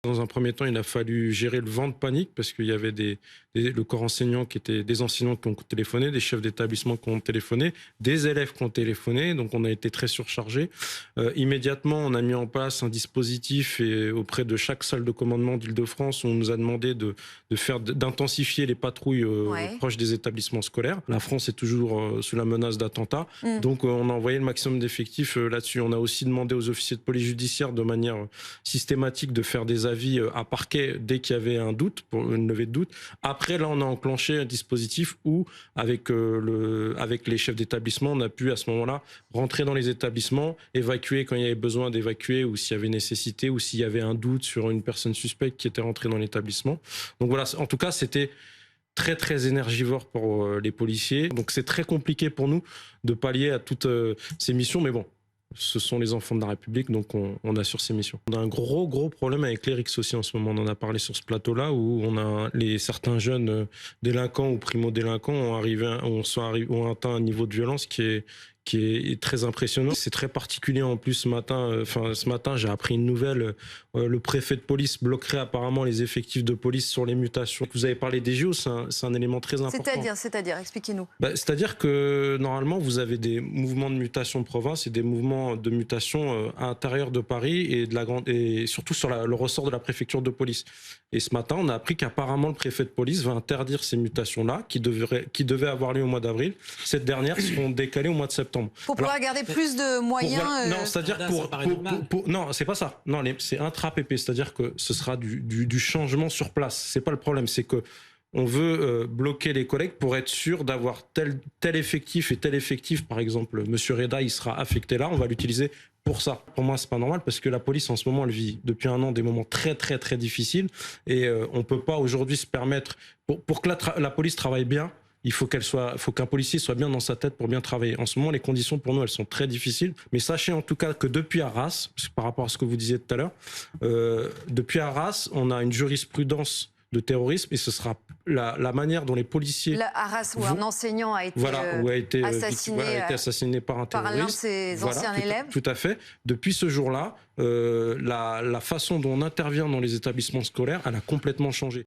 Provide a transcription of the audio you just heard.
Dans un premier temps, il a fallu gérer le vent de panique parce qu'il y avait le corps enseignant qui était des enseignants qui ont téléphoné, des chefs d'établissement qui ont téléphoné, des élèves qui ont téléphoné. Donc, on a été très surchargés. Immédiatement, on a mis en place un dispositif auprès de chaque salle de commandement d'Île-de-France où on nous a demandé d'intensifier les patrouilles proches des établissements scolaires. La France est toujours sous la menace d'attentats. Donc, on a envoyé le maximum d'effectifs là-dessus. On a aussi demandé aux officiers de police judiciaire de manière systématique de faire des avis à parquet dès qu'il y avait un doute, pour une levée de doute. Après, là, on a enclenché un dispositif où, avec les chefs d'établissement, on a pu à ce moment-là rentrer dans les établissements, évacuer quand il y avait besoin d'évacuer ou s'il y avait nécessité ou s'il y avait un doute sur une personne suspecte qui était rentrée dans l'établissement. Donc voilà, en tout cas, c'était très très énergivore pour les policiers. Donc c'est très compliqué pour nous de pallier à toutes ces missions, mais bon. Ce sont les enfants de la République, donc on assure ces missions. On a un gros problème avec les RICS aussi en ce moment. On en a parlé sur ce plateau-là où on a certains jeunes délinquants ou primo-délinquants ont atteint un niveau de violence qui est très impressionnant. C'est très particulier en plus ce matin, j'ai appris une nouvelle. Le préfet de police bloquerait apparemment les effectifs de police sur les mutations. Vous avez parlé des JO, c'est un élément très important. C'est-à-dire, expliquez-nous. C'est-à-dire que normalement, vous avez des mouvements de mutation de province et des mouvements de mutation à l'intérieur de Paris et surtout sur le ressort de la préfecture de police. Et ce matin, on a appris qu'apparemment le préfet de police va interdire ces mutations-là qui devaient avoir lieu au mois d'avril. Ces dernières seront décalées au mois de septembre. Pour pouvoir garder plus de moyens. Non, c'est-à-dire non, c'est pas ça. Non, c'est intra-PP, c'est-à-dire que ce sera du changement sur place. C'est pas le problème, c'est que on veut bloquer les collègues pour être sûr d'avoir tel effectif et tel effectif. Par exemple, Monsieur Reda, il sera affecté là, on va l'utiliser pour ça. Pour moi, c'est pas normal parce que la police, en ce moment, elle vit depuis un an des moments très, très, très difficiles et on peut pas aujourd'hui se permettre, pour que la police travaille bien, il faut qu'un policier soit bien dans sa tête pour bien travailler. En ce moment, les conditions pour nous, elles sont très difficiles. Mais sachez en tout cas que depuis Arras, par rapport à ce que vous disiez tout à l'heure, depuis Arras, on a une jurisprudence de terrorisme et ce sera la manière dont les policiers... Arras, où un enseignant a été assassiné par un terroriste. Par l'un de ses anciens élèves. Tout à fait. Depuis ce jour-là, la façon dont on intervient dans les établissements scolaires, elle a complètement changé.